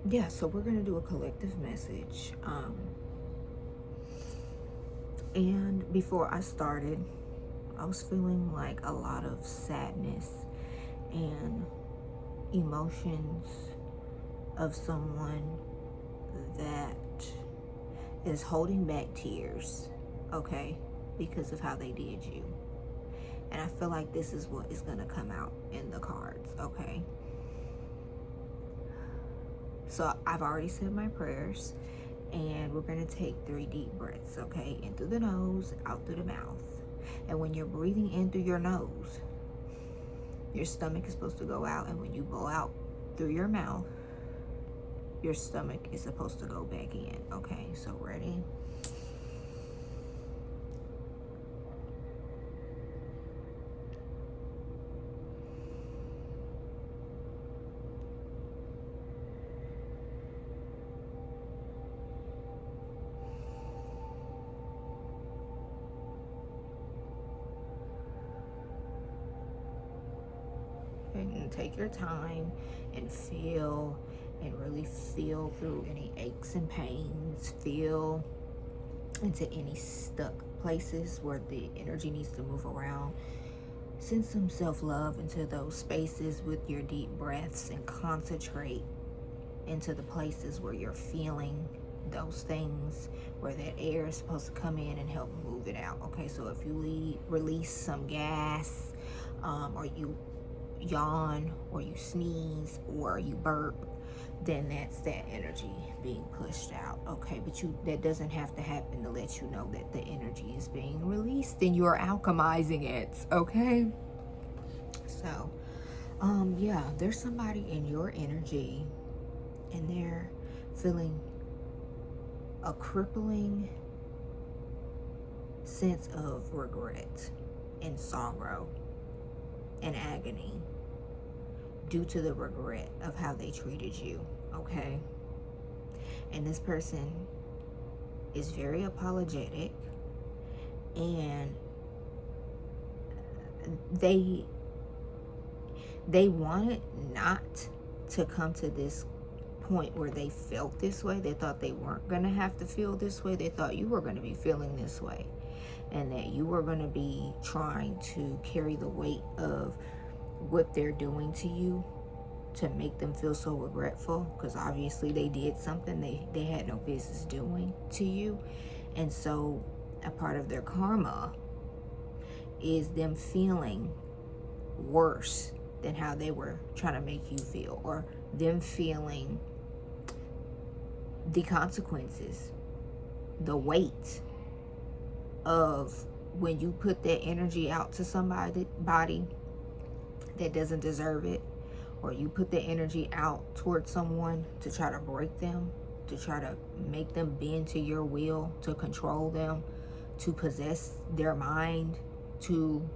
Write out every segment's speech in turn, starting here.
yeah, so we're going to do a collective message. And before I started, I was feeling like a lot of sadness and emotions of someone that is holding back tears, okay, because of how they did you. And I feel like this is what is going to come out in the cards, okay? So I've already said my prayers, and we're going to take 3 deep breaths, okay? In through the nose, out through the mouth. And when you're breathing in through your nose, your stomach is supposed to go out, and when you blow out through your mouth, your stomach is supposed to go back in, okay? So ready? And take your time and feel, and really feel through any aches and pains. Feel into any stuck places where the energy needs to move around. Send some self-love into those spaces with your deep breaths, and concentrate into the places where you're feeling those things, where that air is supposed to come in and help move it out. Okay, so if you release some gas, or you yawn, or you sneeze, or you burp, then that's that energy being pushed out. Okay, but that doesn't have to happen to let you know that the energy is being released and you're alchemizing it. Okay, so yeah, there's somebody in your energy, and they're feeling a crippling sense of regret and sorrow and agony due to the regret of how they treated you, okay? And this person is very apologetic, and they wanted not to come to this point where they felt this way. They thought they weren't going to have to feel this way. They thought you were going to be feeling this way, and that you were going to be trying to carry the weight of what they're doing to you to make them feel so regretful, because obviously they did something they had no business doing to you. And so a part of their karma is them feeling worse than how they were trying to make you feel, or them feeling the consequences, the weight of when you put that energy out to somebody that doesn't deserve it, or you put the energy out towards someone to try to break them, to try to make them bend to your will, to control them, to possess their mind, to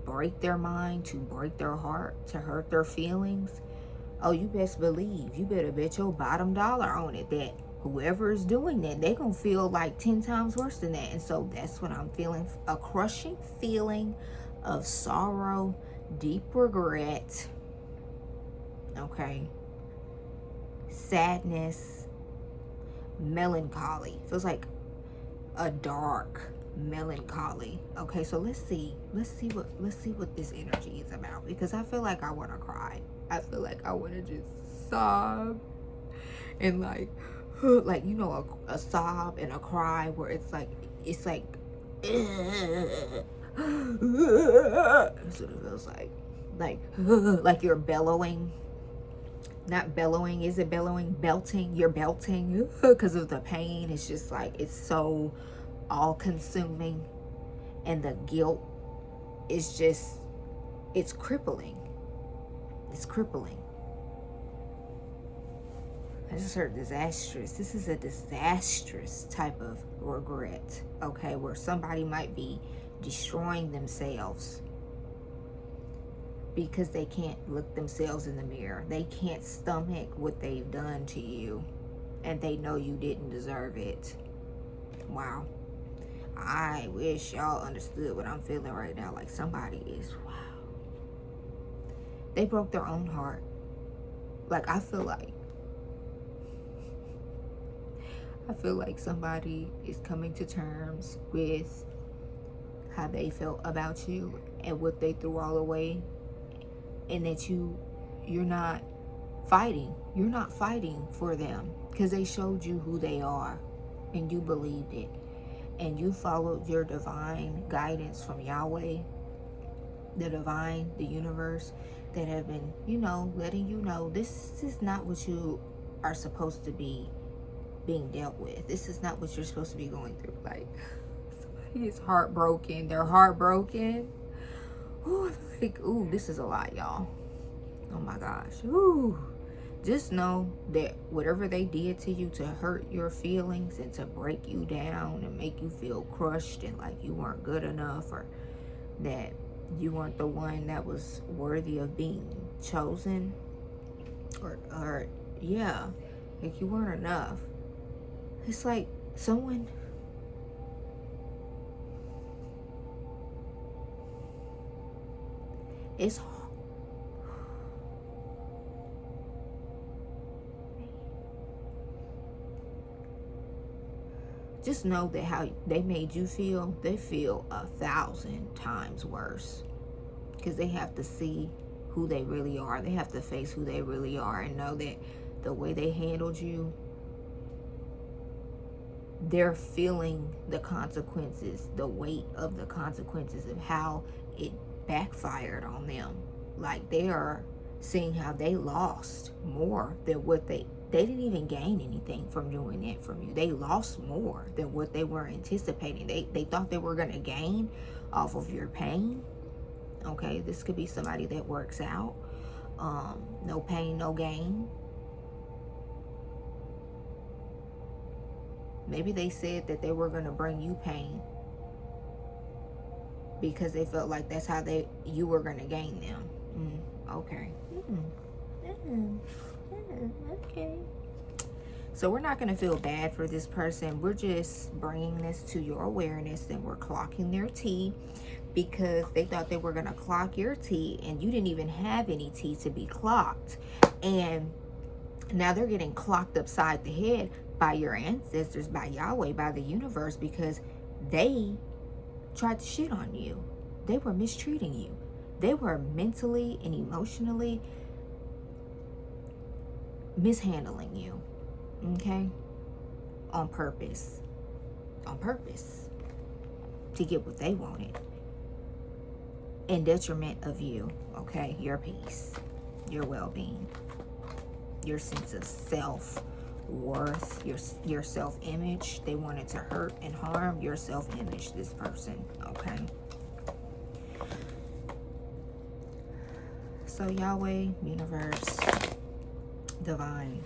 break their mind, to break their heart, to hurt their feelings. Oh, you best believe, you better bet your bottom dollar on it that whoever is doing that, they gonna feel like 10 times worse than that. And so that's what I'm feeling, a crushing feeling of sorrow, deep regret, okay, sadness, melancholy. Feels like a dark melancholy. Okay, so let's see what this energy is about, because I feel like I want to cry. I feel like I want to just sob, and like you know, a sob and a cry where it's like that's what it feels like you're bellowing. Not bellowing, is it bellowing? Belting. You're belting because of the pain. It's just like, it's so all consuming, and the guilt is just, it's crippling. It's crippling. I just heard disastrous. This is a disastrous type of regret, okay, where somebody might be destroying themselves because they can't look themselves in the mirror. They can't stomach what they've done to you, and they know you didn't deserve it. Wow. I wish y'all understood what I'm feeling right now. Like somebody is, wow. They broke their own heart. Like, I feel like I feel like somebody is coming to terms with how they felt about you and what they threw all away, and that you're not fighting. You're not fighting for them because they showed you who they are and you believed it. And you followed your divine guidance from Yahweh, the divine, the universe, that have been, letting you know this is not what you are supposed to be being dealt with. This is not what you're supposed to be going through. Like, somebody is heartbroken. They're heartbroken. Ooh, I feel like, ooh, this is a lot, y'all. Oh my gosh. Ooh. Just know that whatever they did to you to hurt your feelings and to break you down and make you feel crushed and like you weren't good enough, or that you weren't the one that was worthy of being chosen, or yeah, like you weren't enough. It's like someone, it's just know that how they made you feel, they feel 1,000 times worse, because they have to see who they really are. They have to face who they really are and know that the way they handled you, they're feeling the consequences, the weight of the consequences of how it backfired on them. Like, they are seeing how they lost more than what they didn't even gain anything from doing it from you. They lost more than what they were anticipating. They thought they were going to gain off of your pain. Okay, this could be somebody that works out. No pain, no gain. Maybe they said that they were going to bring you pain because they felt like that's how you were going to gain them. Okay. Okay. So we're not going to feel bad for this person. We're just bringing this to your awareness, and we're clocking their tea because they thought they were going to clock your tea, and you didn't even have any tea to be clocked. And now they're getting clocked upside the head by your ancestors, by Yahweh, by the universe, because they tried to shit on you. They were mistreating you. They were mentally and emotionally mishandling you. Okay? On purpose. On purpose. To get what they wanted. In detriment of you. Okay? Your peace. Your well-being. Your sense of self-worth. Your self-image. They wanted to hurt and harm your self-image, this person. Okay? So Yahweh, universe, divine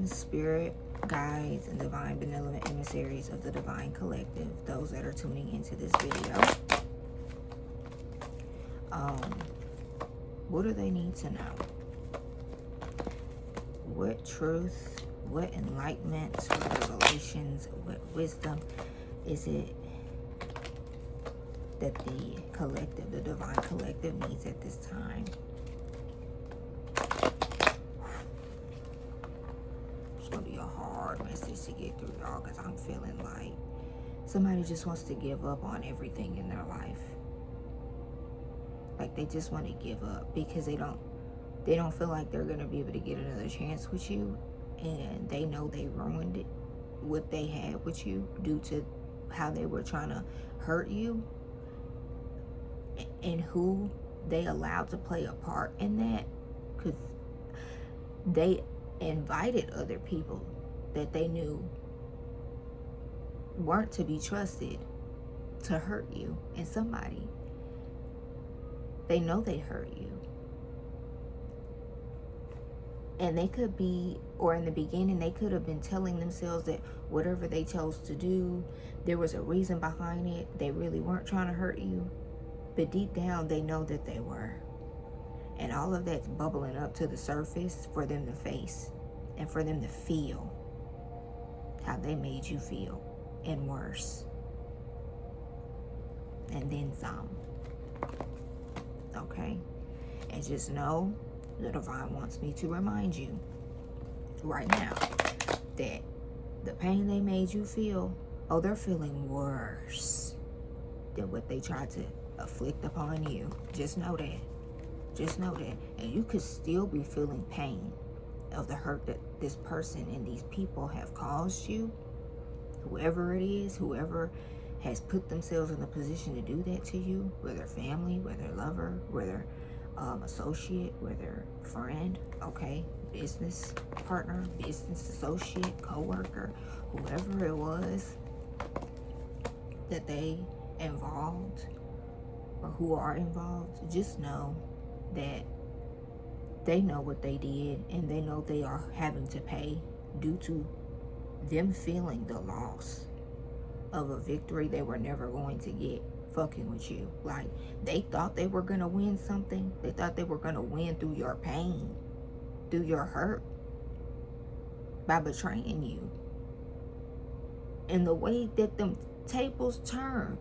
spirit guides and divine benevolent emissaries of the divine collective, those that are tuning into this video, what do they need to know? What truth, what enlightenment, what revelations, what wisdom is it that the collective, the divine collective, needs at this time? It's gonna be a hard message to get through, y'all, because I'm feeling like somebody just wants to give up on everything in their life. Like, they just want to give up because they don't feel like they're gonna be able to get another chance with you, and they know they ruined it, what they had with you, due to how they were trying to hurt you, and who they allowed to play a part in that, because they invited other people that they knew weren't to be trusted to hurt you. And somebody, they know they hurt you, and they could be, or in the beginning they could have been telling themselves that whatever they chose to do, there was a reason behind it. They really weren't trying to hurt you, but deep down they know that they were. And all of that's bubbling up to the surface for them to face and for them to feel how they made you feel, and worse, and then some. Okay? And just know the divine wants me to remind you right now that the pain they made you feel, oh, they're feeling worse than what they tried to afflict upon you. Just know that. Just know that. And you could still be feeling pain of the hurt that this person and these people have caused you. Whoever it is, whoever has put themselves in a position to do that to you, whether family, whether lover, whether associate, whether friend, okay, business partner, business associate, co-worker, whoever it was that they involved or who are involved, just know that they know what they did, and they know they are having to pay due to them feeling the loss of a victory they were never going to get fucking with you. Like, they thought they were gonna win something. They thought they were gonna win through your pain, through your hurt, by betraying you. And the way that them tables turn,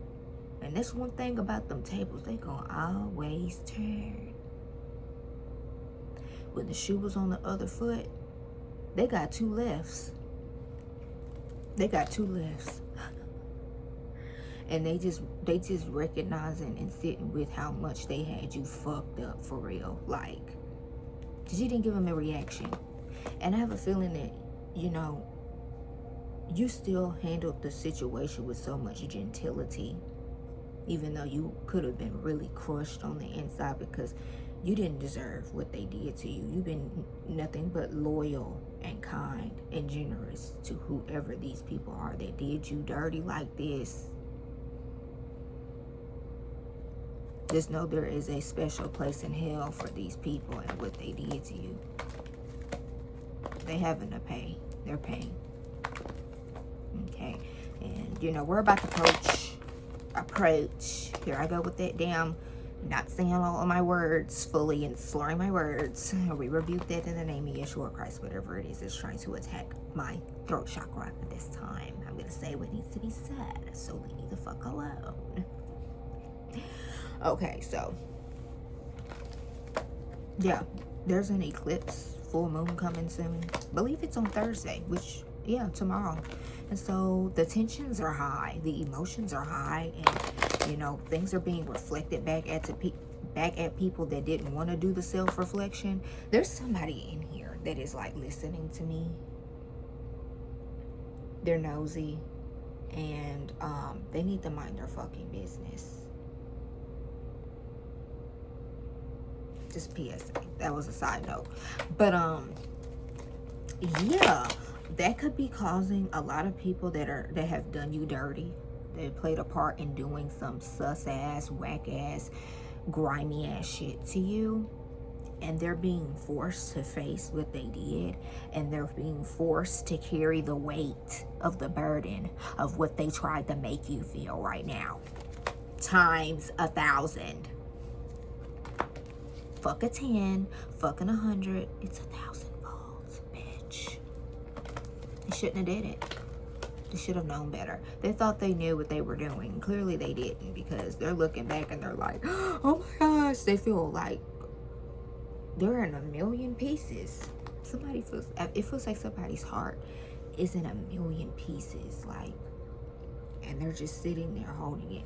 and that's one thing about them tables, they gonna always turn. When the shoe was on the other foot, they got two lefts. They got two lefts. And they just recognizing and sitting with how much they had you fucked up for real. Like, because you didn't give them a reaction. And I have a feeling that, you know, you still handled the situation with so much gentility, even though you could have been really crushed on the inside, because you didn't deserve what they did to you. You've been nothing but loyal and kind and generous to whoever these people are that did you dirty like this. Just know there is a special place in hell for these people and what they did to you. They having to pay. They're paying. Okay. And, you know, we're about to approach. Here I go with that damn not saying all of my words fully and slurring my words. We rebuke that in the name of Yeshua Christ, whatever it is that's trying to attack my throat chakra at this time. I'm going to say what needs to be said, so leave me the fuck alone. Okay, so, yeah, there's an eclipse, full moon coming soon. I believe it's on Thursday, which, yeah, tomorrow. And so the tensions are high, the emotions are high, and, you know, things are being reflected back at people that didn't want to do the self-reflection. There's somebody in here that is, like, listening to me. They're nosy, and they need to mind their fucking business. Just PSA. That was a side note. But, yeah, that could be causing a lot of people that have done you dirty. They played a part in doing some sus-ass, whack-ass, grimy-ass shit to you. And they're being forced to face what they did. And they're being forced to carry the weight of the burden of what they tried to make you feel right now. Times 1,000. Fuck a 10, fucking 100. It's 1,000 volts, bitch. They shouldn't have did it. They should have known better. They thought they knew what they were doing. Clearly they didn't, because they're looking back and they're like, oh my gosh. They feel like they're in a million pieces. It feels like somebody's heart is in a million pieces. Like, and they're just sitting there holding it.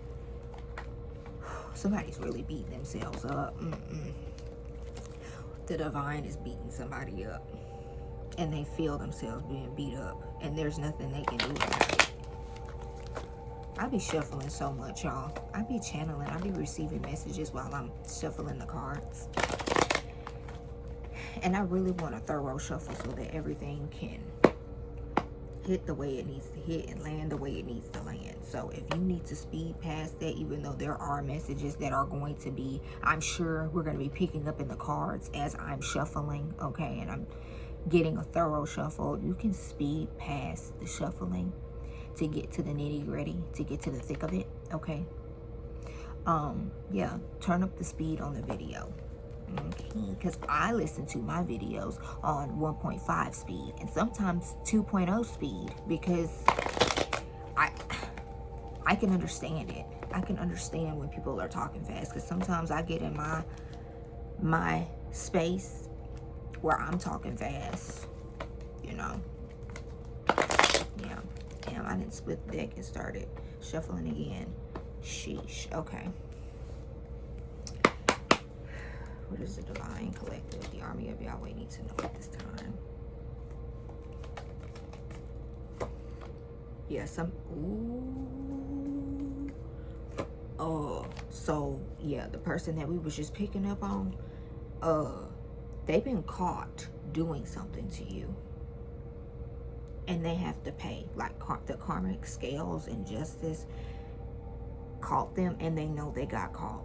Somebody's really beating themselves up. The divine is beating somebody up. And they feel themselves being beat up. And there's nothing they can do about it. I be shuffling so much, y'all. I be channeling. I be receiving messages while I'm shuffling the cards. And I really want a thorough shuffle so that everything can hit the way it needs to hit and land the way it needs to land. So if you need to speed past that, even though there are messages that are going to be, I'm sure we're going to be picking up in the cards as I'm shuffling, okay, and I'm getting a thorough shuffle, you can speed past the shuffling to get to the nitty-gritty, to get to the thick of it, okay? Yeah, turn up the speed on the video. Okay, because I listen to my videos on 1.5 speed and sometimes 2.0 speed, because I can understand it. I can understand when people are talking fast, because sometimes I get in my space where I'm talking fast, you know. Damn, I didn't split the deck and started shuffling again. Sheesh. Okay. What is the Divine Collective? The Army of Yahweh need to know at this time. Yeah, ooh. Oh, so yeah, the person that we was just picking up on, they've been caught doing something to you. And they have to pay. Like the karmic scales and justice caught them, and they know they got caught.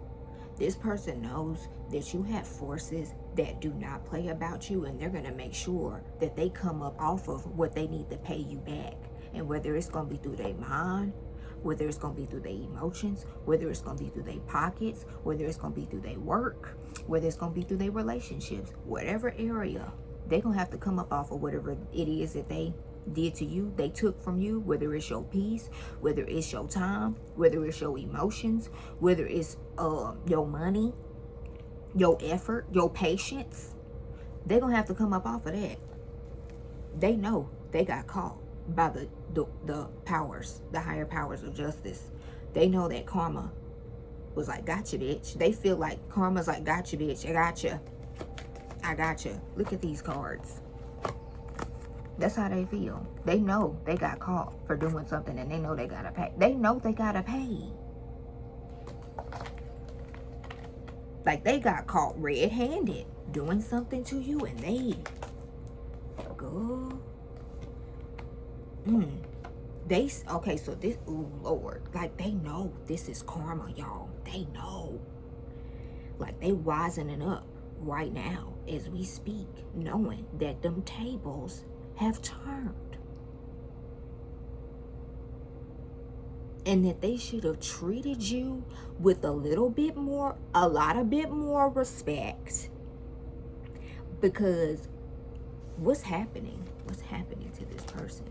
This person knows that you have forces that do not play about you, and they're going to make sure that they come up off of what they need to pay you back. And whether it's going to be through their mind, whether it's going to be through their emotions, whether it's going to be through their pockets, whether it's going to be through their work, whether it's going to be through their relationships, whatever area, they're going to have to come up off of whatever it is that they did to you, they took from you, whether it's your peace, whether it's your time, whether it's your emotions, whether it's your money, your effort, your patience. They're going to have to come up off of that. They know they got caught by the powers, the higher powers of justice. They know that karma was like, gotcha, bitch. They feel like karma's like, gotcha, bitch. I gotcha. I gotcha. Look at these cards. That's how they feel. They know they got caught for doing something, and they know they gotta pay. They know they gotta pay. Like they got caught red-handed doing something to you, and they go. Okay, so this, ooh, Lord, like they know this is karma, y'all. They know. Like they wisening up right now as we speak, knowing that them tables have turned. And that they should have treated you with a bit more respect. Because what's happening to this person?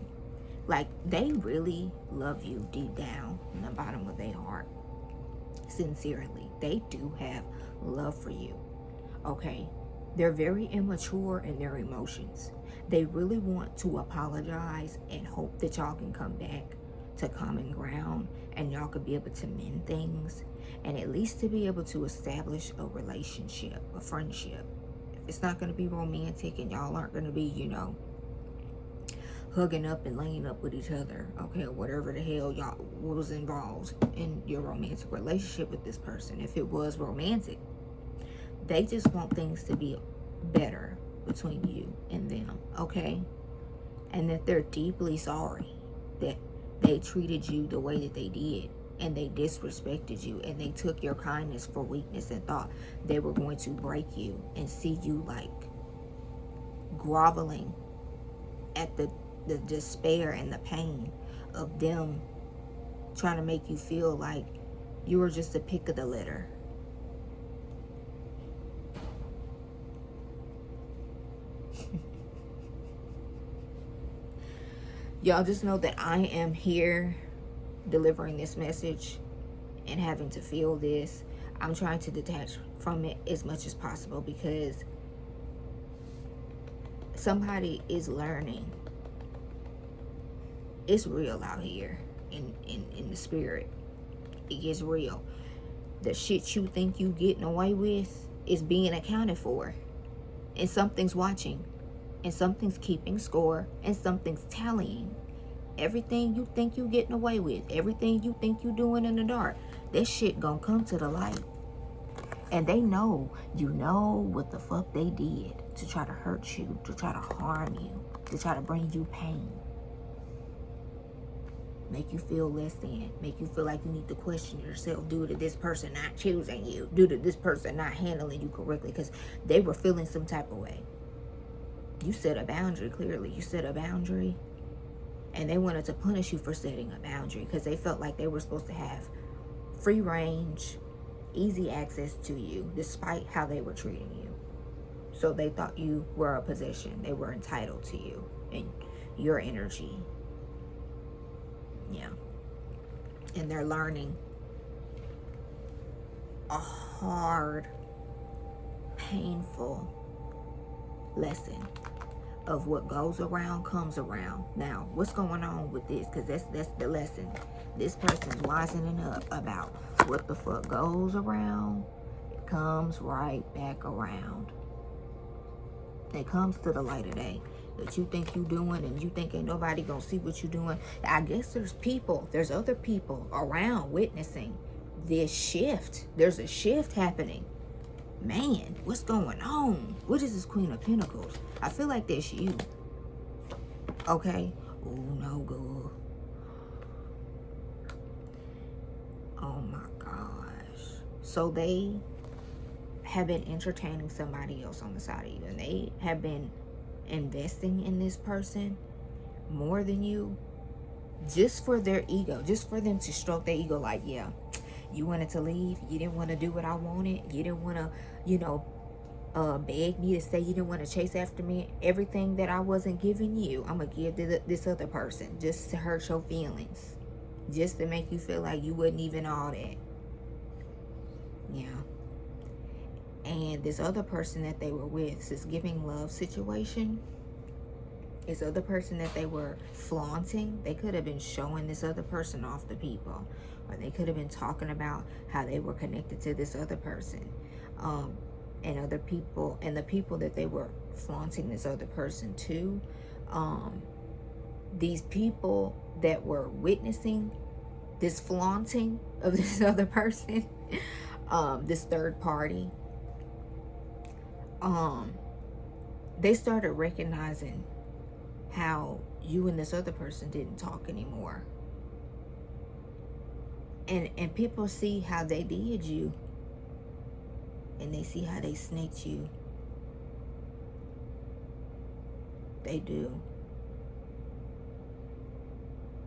Like, they really love you deep down in the bottom of their heart. Sincerely. They do have love for you. Okay? They're very immature in their emotions. They really want to apologize and hope that y'all can come back to common ground and y'all could be able to mend things, and at least to be able to establish a relationship, a friendship. If it's not going to be romantic and y'all aren't going to be, you know, hugging up and laying up with each other, okay, or whatever the hell y'all was involved in your romantic relationship with this person, if it was romantic, they just want things to be better between you and them, okay? And that they're deeply sorry that they treated you the way that they did, and they disrespected you, and they took your kindness for weakness and thought they were going to break you and see you like groveling at the despair and the pain of them trying to make you feel like you were just a pick of the litter. Y'all just know that I am here delivering this message and having to feel this. I'm trying to detach from it as much as possible because somebody is learning. It's real out here in the spirit. It gets real. The shit you think you getting away with is being accounted for. And something's watching. And something's keeping score. And something's tallying. Everything you think you getting away with, everything you think you doing in the dark, this shit gonna come to the light. And they know, you know what the fuck they did to try to hurt you, to try to harm you, to try to bring you pain. Make you feel less than, make you feel like you need to question yourself due to this person not choosing you, due to this person not handling you correctly, because they were feeling some type of way. You set a boundary, clearly. You set a boundary. And they wanted to punish you for setting a boundary because they felt like they were supposed to have free range, easy access to you, despite how they were treating you. So they thought you were a possession. They were entitled to you and your energy. Yeah. And they're learning a hard, painful lesson of what goes around comes around. Now, what's going on with this? Because that's the lesson. This person's wisening up about what the fuck goes around, it comes right back around. It comes to the light of day that you think you doing, and you think ain't nobody gonna see what you doing. I guess there's other people around witnessing this shift. There's a shift happening. Man, what's going on? What is this Queen of Pentacles? I feel like that's you. Okay. Oh, no, girl. Oh, my gosh. So they have been entertaining somebody else on the side of you. And they have been investing in this person more than you. Just for their ego. Just for them to stroke their ego like, yeah, you wanted to leave. You didn't want to do what I wanted. You didn't want to, beg me to stay. You didn't want to chase after me. Everything that I wasn't giving you, I'm going to give to this other person. Just to hurt your feelings. Just to make you feel like you wasn't even all that. Yeah. And this other person that they were with, this giving love situation, this other person that they were flaunting, they could have been showing this other person off to people. Or they could have been talking about how they were connected to this other person. And other people, and the people that they were flaunting this other person to. These people that were witnessing this flaunting of this other person, this third party, they started recognizing how you and this other person didn't talk anymore. And people see how they did you. And they see how they snaked you. They do.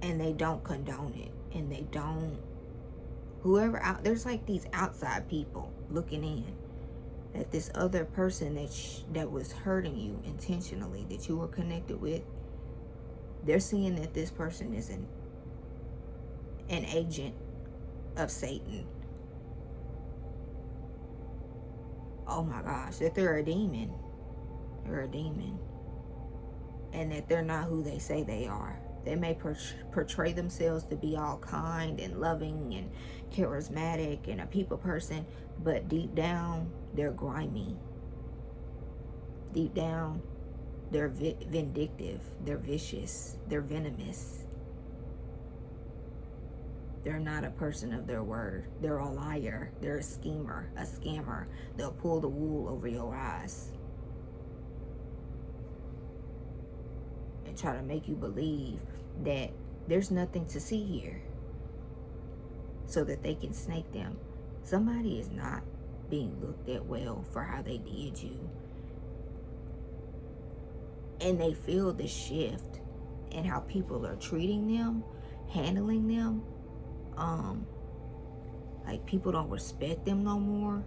And they don't condone it. And they don't. Whoever out there's like these outside people looking in. That this other person that was hurting you intentionally, that you were connected with, they're seeing that this person is an agent of Satan. Oh my gosh, that they're a demon. They're a demon. And that they're not who they say they are. They may portray themselves to be all kind and loving and charismatic and a people person, but deep down, they're grimy. Deep down, they're vindictive. They're vicious. They're venomous. They're not a person of their word. They're a liar. They're a schemer, a scammer. They'll pull the wool over your eyes and try to make you believe that there's nothing to see here so that they can snake them. Somebody is not being looked at well for how they did you. And they feel the shift in how people are treating them, handling them. Like people don't respect them no more.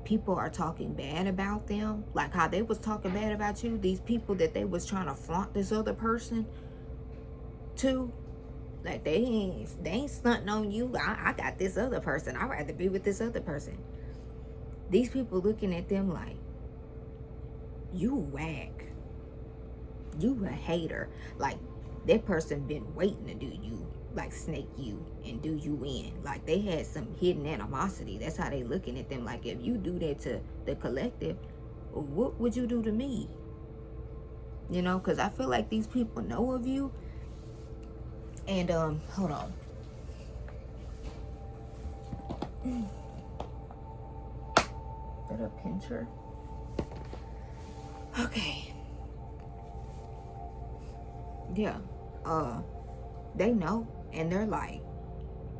People are talking bad about them, like how they was talking bad about you. These people that they was trying to flaunt this other person to, like they ain't stunting on you. I got this other person. I'd rather be with this other person. These people looking at them like, you whack. You a hater. Like that person been waiting to do you, like snake you and do you in. Like they had some hidden animosity. That's how they looking at them. Like if you do that to the collective, what would you do to me? You know, because I feel like these people know of you. And hold on. Is that a pincher? Okay. Yeah. They know, and they're like,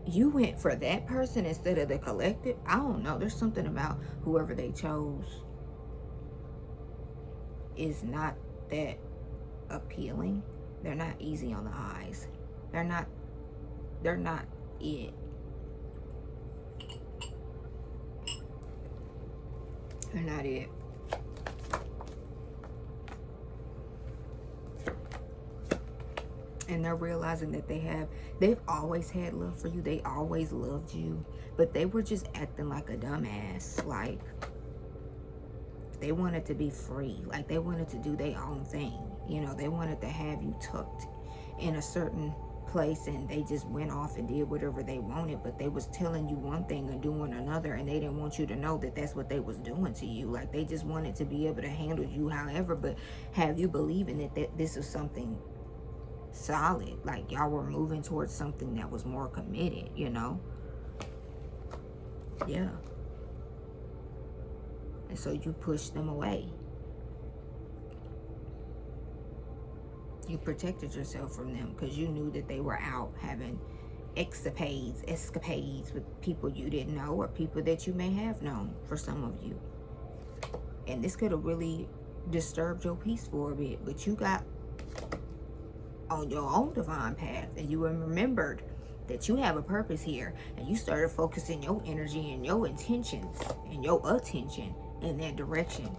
you went for that person instead of the collective. I don't know. There's something about whoever they chose is not that appealing. They're not easy on the eyes. They're not it. They're not it. And they're realizing that they've always had love for you. They always loved you. But they were just acting like a dumbass. Like, They wanted to be free. Like, they wanted to do their own thing. You know, they wanted to have you tucked in a certain place, and they just went off and did whatever they wanted, but they was telling you one thing and doing another, and they didn't want you to know that that's what they was doing to you. Like, they just wanted to be able to handle you however, but have you believing that this is something solid. Like, y'all were moving towards something that was more committed, you know? Yeah. And so you pushed them away. You protected yourself from them because you knew that they were out having escapades with people you didn't know, or people that you may have known, for some of you. And this could have really disturbed your peace for a bit, but you got on your own divine path, and you remembered that you have a purpose here, and you started focusing your energy and your intentions and your attention in that direction.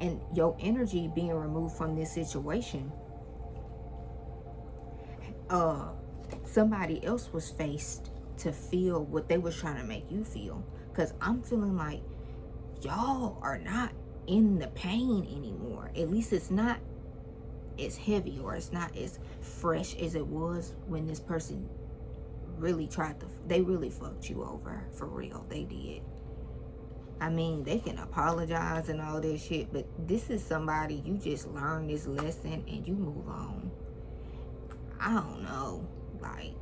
And your energy being removed from this situation, somebody else was faced to feel what they was trying to make you feel. Because I'm feeling like y'all are not in the pain anymore. At least it's not as heavy, or it's not as fresh as it was when this person really they really fucked you over, for real. They did. I mean, they can apologize and all that shit, but this is somebody you just learned this lesson and you move on. I don't know. Like,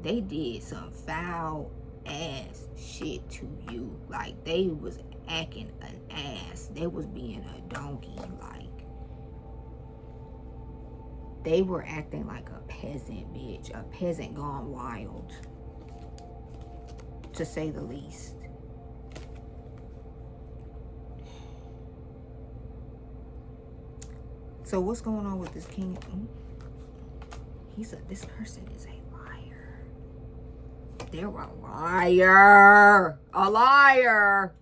they did some foul ass shit to you. Like, they was acting an ass. They was being a donkey. Like, they were acting like a peasant, bitch. A peasant gone wild, to say the least. So what's going on with this king? This person is a liar. They're a liar. A liar.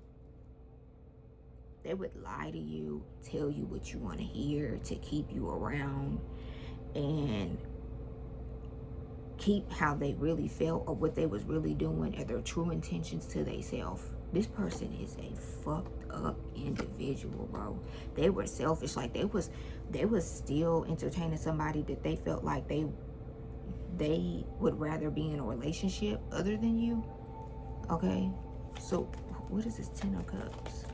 They would lie to you, tell you what you want to hear to keep you around, and keep how they really felt or what they was really doing, or their true intentions to themselves. This person is a fucked up individual, bro. They were selfish. Like, they was still entertaining somebody that they felt like they would rather be in a relationship other than you. Okay, so what is this 10 of Cups?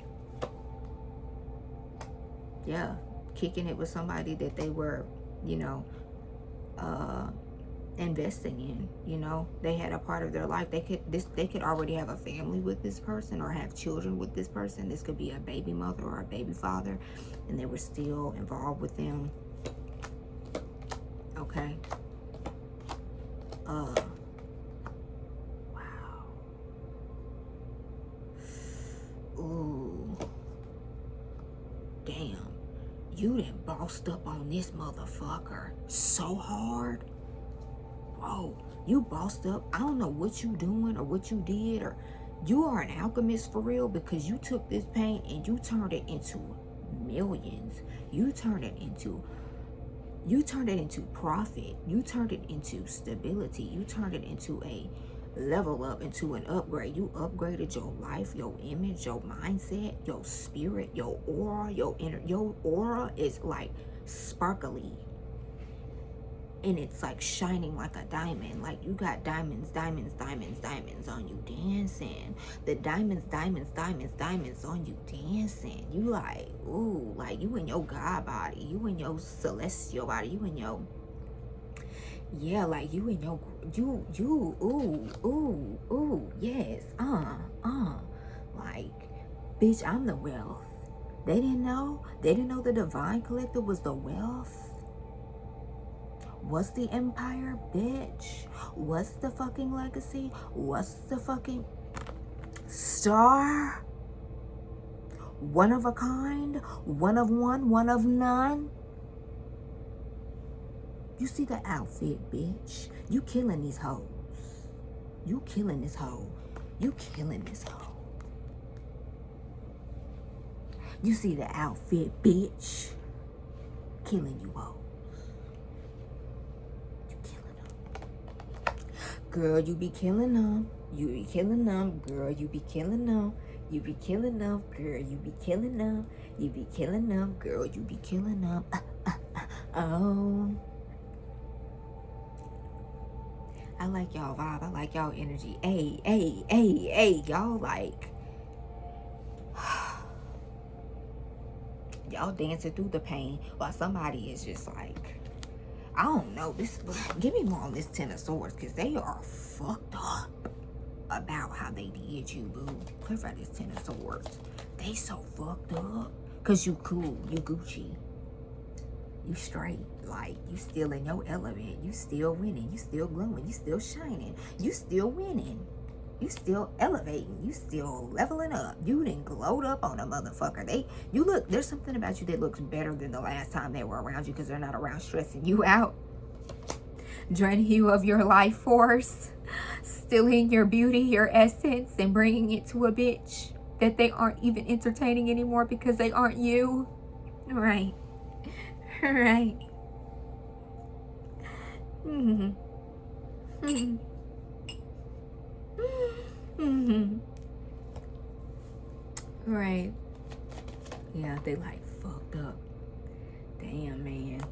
Yeah, kicking it with somebody that they were, you know, investing in. You know, they had a part of their life. They could already have a family with this person, or have children with this person. This could be a baby mother or a baby father, and they were still involved with them. Okay. Wow. Ooh. Damn. You done bossed up on this motherfucker so hard. Bro, you bossed up. I don't know what you doing or what you did, or you are an alchemist for real, because you took this pain and you turned it into millions. You turned it into profit. You turned it into stability. You turned it into a level up, into an upgrade. You upgraded your life, your image, your mindset, your spirit, your aura, your aura is like sparkly, and it's like shining like a diamond. Like, you got diamonds on you dancing. The diamonds on you dancing. You like, ooh, like you in your God body, you in your celestial body, you in your, yeah, like you in your, ooh, yes, like, bitch, I'm the wealth. They didn't know the divine collective was the wealth. What's the empire, bitch? What's the fucking legacy? What's the fucking star? One of a kind? One of one? One of none? You see the outfit, bitch? You killing these hoes. You killing this hoe. You killing this hoe. You see the outfit, bitch? Killing you hoes. Girl, you be killing them. You be killing them. Girl, you be killing them. You be killing them, girl. You be killing them. You be killing them, girl. You be killing them. Oh. I like y'all vibe. I like y'all energy. Hey. Y'all like... y'all dancing through the pain while somebody is just like... I don't know. Give me more on this Ten of Swords, because they are fucked up about how they did you, boo. Clarify this Ten of Swords. They so fucked up. Because you cool. You Gucci. You straight. Like, you still in your element. You still winning. You still glowing. You still shining. You still winning. You still elevating. You still leveling up. You done glowed up on a motherfucker. You look, there's something about you that looks better than the last time they were around you, because they're not around stressing you out, draining you of your life force, stealing your beauty, your essence, and bringing it to a bitch that they aren't even entertaining anymore because they aren't you. Right. Right. Right. Yeah, they like fucked up. Damn, man.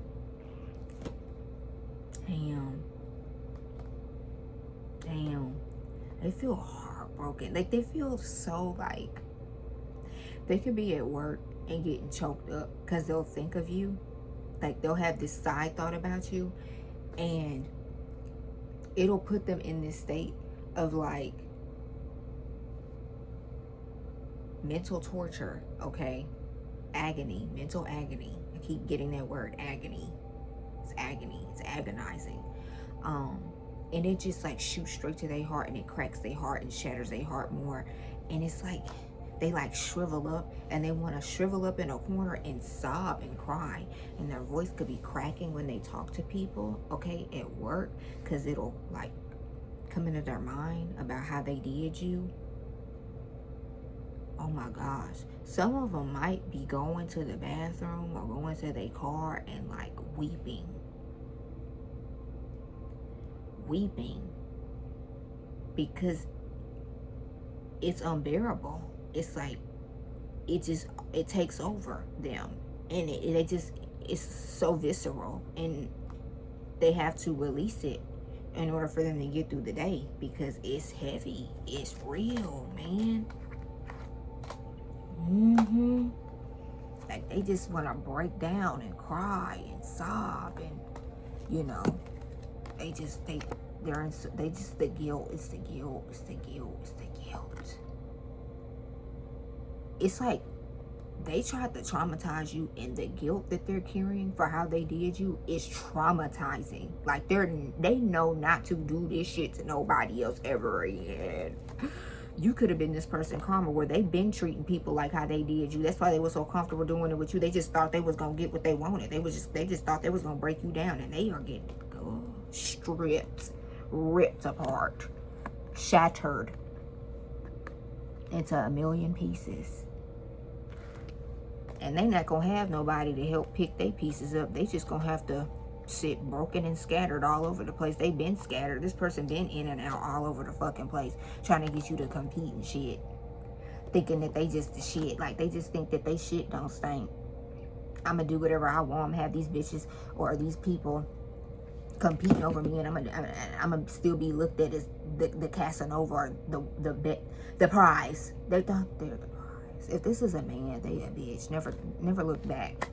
Damn. They feel heartbroken. Like, they feel so like they could be at work and getting choked up because they'll think of you. Like, they'll have this side thought about you, and it'll put them in this state of like mental torture, okay? Agony, mental agony. I keep getting that word, agony. It's agony. It's agonizing. And it just like shoots straight to their heart, and it cracks their heart and shatters their heart more. And it's like they like shrivel up, and they want to shrivel up in a corner and sob and cry, and their voice could be cracking when they talk to people, okay, at work, because it'll like come into their mind about how they did you. Oh my gosh. Some of them might be going to the bathroom or going to their car and like weeping. Because it's unbearable. It's like it takes over them, and it's so visceral, and they have to release it in order for them to get through the day, because it's heavy. It's real, man. Like, they just want to break down and cry and sob, and you know, the guilt. It's the guilt. It's like they tried to traumatize you, and the guilt that they're carrying for how they did you is traumatizing. Like, they know not to do this shit to nobody else ever again. You could have been this person karma, where they've been treating people like how they did you. That's why they were so comfortable doing it with you. They just thought they was gonna get what they wanted. They just thought they was gonna break you down, and they are getting stripped, ripped apart, shattered into a million pieces. And they not gonna have nobody to help pick their pieces up. They just gonna have to sit broken and scattered all over the place. They been scattered. This person been in and out all over the fucking place, trying to get you to compete and shit, thinking that they just the shit. Like, they just think that they shit don't stink. I'm gonna do whatever I want. I'm gonna have these bitches or these people competing over me, and I'm gonna still be looked at as the Casanova, or the prize. They thought they're the prize. If this is a man, they a bitch. Never look back.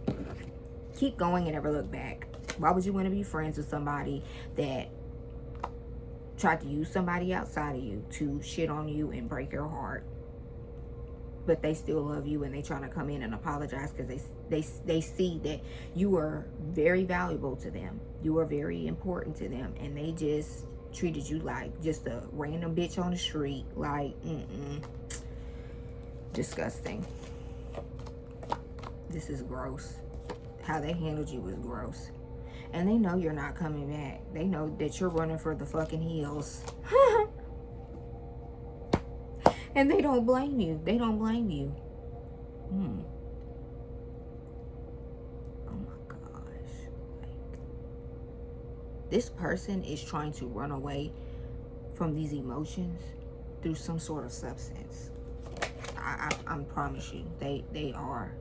Keep going and never look back. Why would you want to be friends with somebody that tried to use somebody outside of you to shit on you and break your heart, but they still love you, and they trying to come in and apologize because they see that you are very valuable to them. You are very important to them, and they just treated you like just a random bitch on the street. Like, disgusting. This is gross. How they handled you was gross. And they know you're not coming back. They know that you're running for the fucking hills. And they don't blame you. They don't blame you. Oh my gosh. Like, this person is trying to run away from these emotions through some sort of substance. I promise you, they are.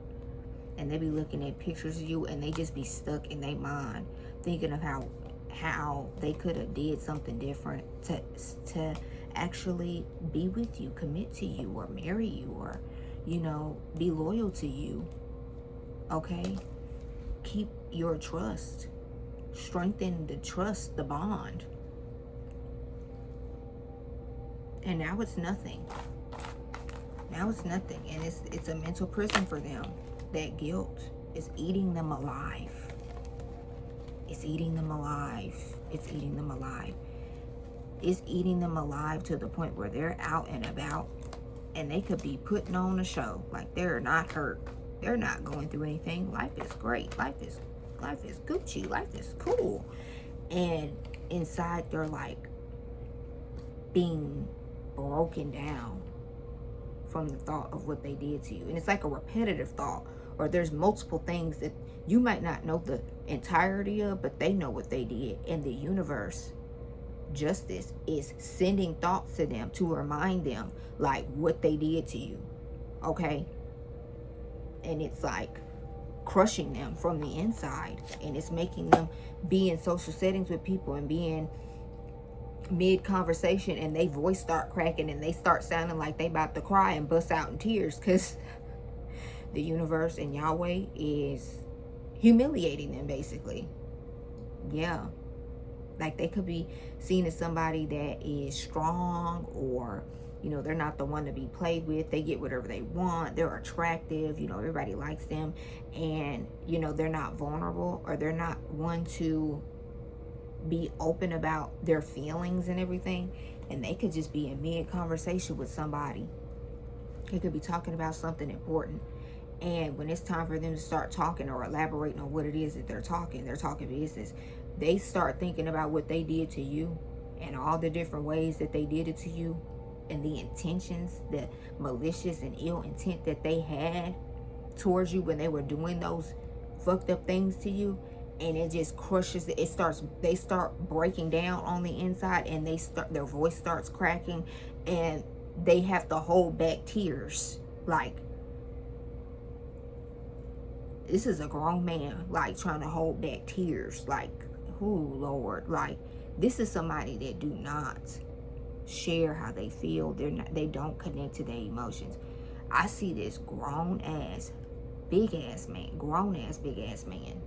And they be looking at pictures of you, and they just be stuck in their mind, thinking of how they could have did something different to actually be with you, commit to you, or marry you, or, you know, be loyal to you. Okay? Keep your trust. Strengthen the trust, the bond. And now it's nothing. Now it's nothing. And it's a mental prison for them. That guilt is eating them alive. It's eating them alive. It's eating them alive. It's eating them alive to the point where they're out and about, and they could be putting on a show. Like, they're not hurt. They're not going through anything. Life is great. Life is Gucci. Life is cool. And inside, they're like being broken down from the thought of what they did to you. And it's like a repetitive thought, or there's multiple things that you might not know the entirety of, but they know what they did. And the universe, justice, is sending thoughts to them to remind them like what they did to you. Okay? And it's like crushing them from the inside, and it's making them be in social settings with people and being mid-conversation, and they voice start cracking, and they start sounding like they about to cry and bust out in tears, because the universe and Yahweh is humiliating them, basically. Yeah. Like, they could be seen as somebody that is strong, or, you know, they're not the one to be played with. They get whatever they want. They're attractive. You know, everybody likes them. And, you know, they're not vulnerable, or they're not one to be open about their feelings and everything. And they could just be in mid-conversation with somebody. They could be talking about something important. And when it's time for them to start talking or elaborating on what it is that they're talking business, they start thinking about what they did to you and all the different ways that they did it to you, and the intentions, the malicious and ill intent that they had towards you when they were doing those fucked up things to you. And it just crushes it. They start breaking down on the inside, and their voice starts cracking, and they have to hold back tears. Like, this is a grown man, like, trying to hold back tears. Like, oh Lord, like, this is somebody that do not share how they feel. They don't connect to their emotions. I see this grown ass big ass man.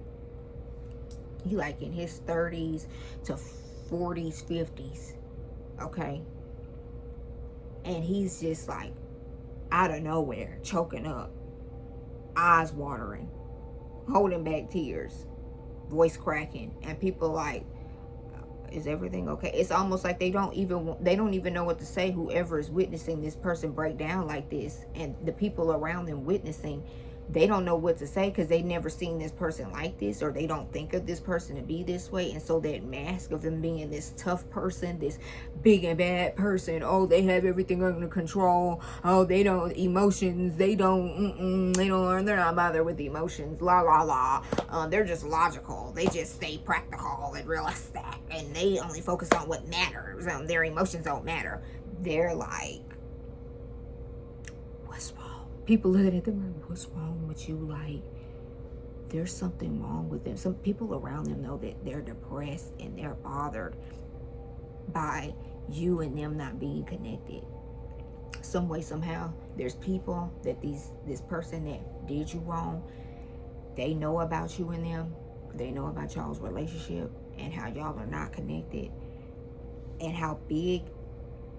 He like in his 30s to 40s, 50s. Okay. And he's just like out of nowhere, choking up, eyes watering, holding back tears, voice cracking, and people like, is everything okay? It's almost like they don't even know what to say, whoever is witnessing this person break down like this. And the people around them witnessing, they don't know what to say, because they never seen this person like this, or they don't think of this person to be this way. And so that mask of them being this tough person, this big and bad person, oh, they have everything under control, oh, they don't, emotions, they're not bothered with the emotions, la la la, they're just logical, they just stay practical and realistic, and they only focus on what matters, their emotions don't matter. They're like, what's wrong? People looking at them like, what's wrong with you? Like, there's something wrong with them. Some people around them know that they're depressed and they're bothered by you and them not being connected. Some way, somehow, there's people that this person that did you wrong, they know about you and them. They know about y'all's relationship and how y'all are not connected, and how big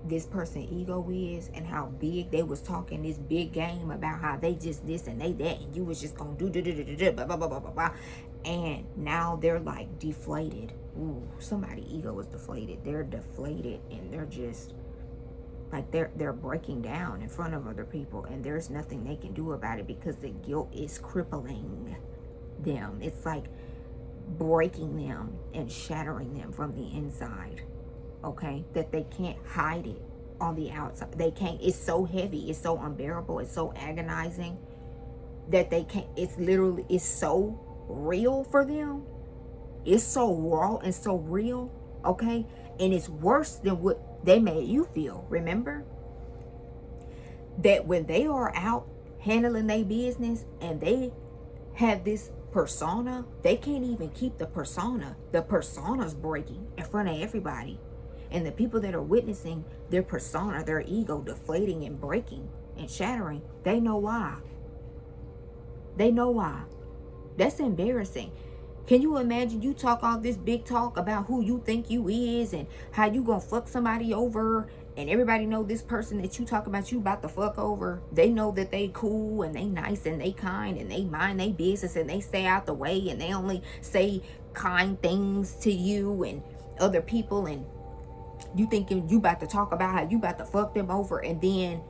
this person ego is, and how big they was talking this big game about how they just this and they that, and you was just gonna do blah blah blah blah blah blah. And now they're like deflated. Ooh, somebody ego is deflated. They're deflated, and they're just like they're breaking down in front of other people, and there's nothing they can do about it, because the guilt is crippling them. It's like breaking them and shattering them from the inside. Okay, that they can't hide it on the outside. They can't. It's so heavy, it's so unbearable, it's so agonizing that they can't. It's so real for them. It's so raw and so real. Okay, and it's worse than what they made you feel. Remember, that when they are out handling their business and they have this persona, they can't even keep the persona. The persona's breaking in front of everybody. And the people that are witnessing their persona, their ego deflating and breaking and shattering, they know why. They know why. That's embarrassing. Can you imagine you talk all this big talk about who you think you is and how you gonna fuck somebody over, and everybody know this person that you talk about you about to fuck over, they know that they cool and they nice and they kind and they mind their business and they stay out the way and they only say kind things to you and other people, and you thinking you about to talk about how you about to fuck them over, and then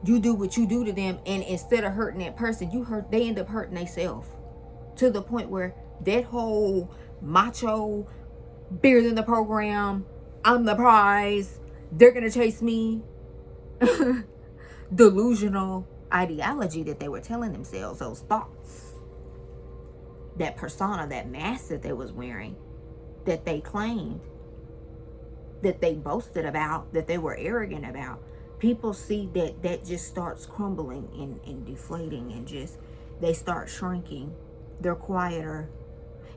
you do what you do to them, and instead of hurting that person, they end up hurting themselves, to the point where that whole macho, bigger than the program, I'm the prize, they're gonna chase me, delusional ideology that they were telling themselves, those thoughts, that persona, that mask that they was wearing, that they claimed, that they boasted about, that they were arrogant about. People see that just starts crumbling and deflating, and just they start shrinking. They're quieter.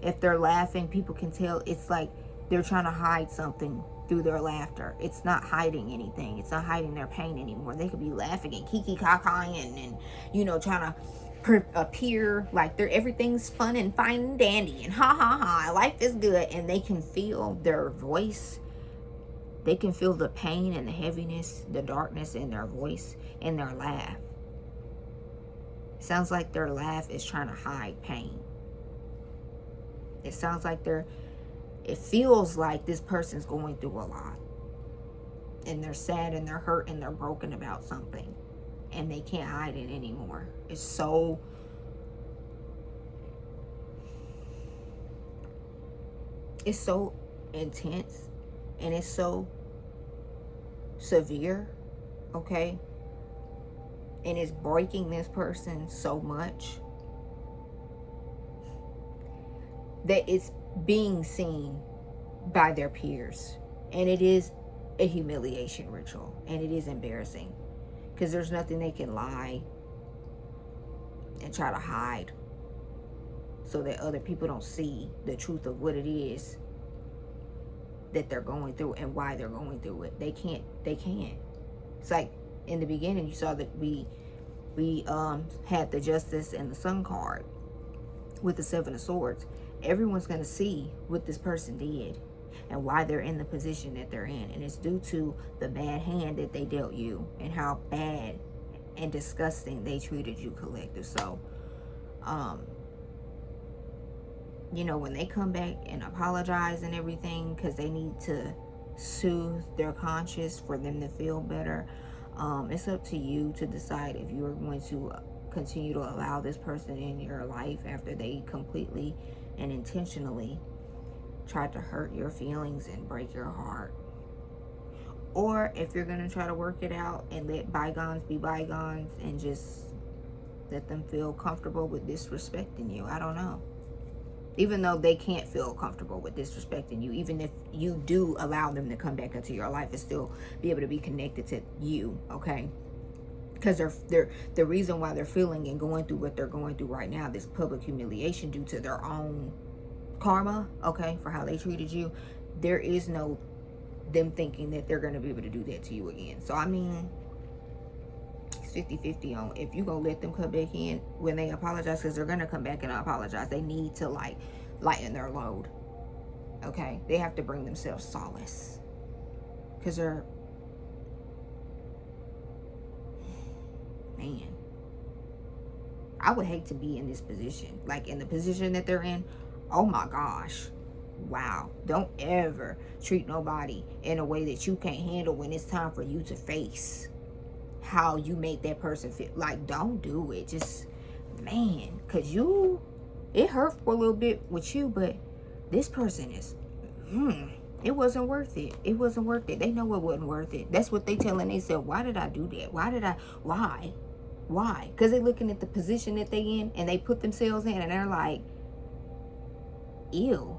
If they're laughing, people can tell it's like they're trying to hide something through their laughter. It's not hiding anything. It's not hiding their pain anymore. They could be laughing and kiki-kaka-ing and trying to appear like everything's fun and fine and dandy and ha ha ha, life is good, and they can feel their voice. They can feel the pain and the heaviness, the darkness in their voice and their laugh. It sounds like their laugh is trying to hide pain. It sounds like it feels like this person's going through a lot. And they're sad and they're hurt and they're broken about something. And they can't hide it anymore. It's so intense. And it's so severe, okay? And it's breaking this person so much that it's being seen by their peers. And it is a humiliation ritual. And it is embarrassing. Because there's nothing they can lie and try to hide so that other people don't see the truth of what it is that they're going through and why they're going through it. They can't. It's like in the beginning you saw that we had the Justice and the Sun card with the Seven of Swords. Everyone's going to see what this person did and why they're in the position that they're in, and it's due to the bad hand that they dealt you and how bad and disgusting they treated you, collective. So when they come back and apologize and everything, because they need to soothe their conscience for them to feel better, it's up to you to decide if you are going to continue to allow this person in your life after they completely and intentionally tried to hurt your feelings and break your heart, or if you're going to try to work it out and let bygones be bygones and just let them feel comfortable with disrespecting you. I don't know. Even though they can't feel comfortable with disrespecting you, even if you do allow them to come back into your life and still be able to be connected to you, okay? Because they're the reason why they're feeling and going through what they're going through right now, this public humiliation due to their own karma, okay, for how they treated you. There is no them thinking that they're going to be able to do that to you again. So, I mean, it's 50-50 on if you going to let them come back in when they apologize, because they're going to come back and apologize. They need to, lighten their load, okay? They have to bring themselves solace, because they're, man, I would hate to be in this position, like in the position that they're in. Oh my gosh. Wow. Don't ever treat nobody in a way that you can't handle when it's time for you to face how you make that person feel. Like, don't do it. Just, man, because it hurt for a little bit with you, but this person is, it wasn't worth it. It wasn't worth it. They know it wasn't worth it. That's what they telling themselves. Why did I do that? Why? Because they're looking at the position that they in and they put themselves in and they're like, ew.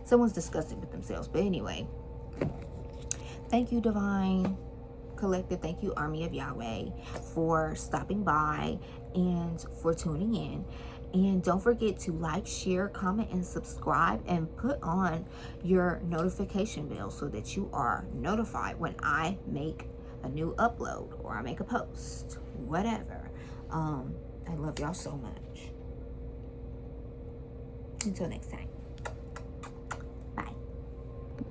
Someone's disgusted with themselves. But anyway, thank you, Divine. Collective. Thank you, Army of Yahweh, for stopping by and for tuning in. And don't forget to like, share, comment, and subscribe, and put on your notification bell so that you are notified when I make a new upload or I make a post, whatever. I love y'all so much. Until next time.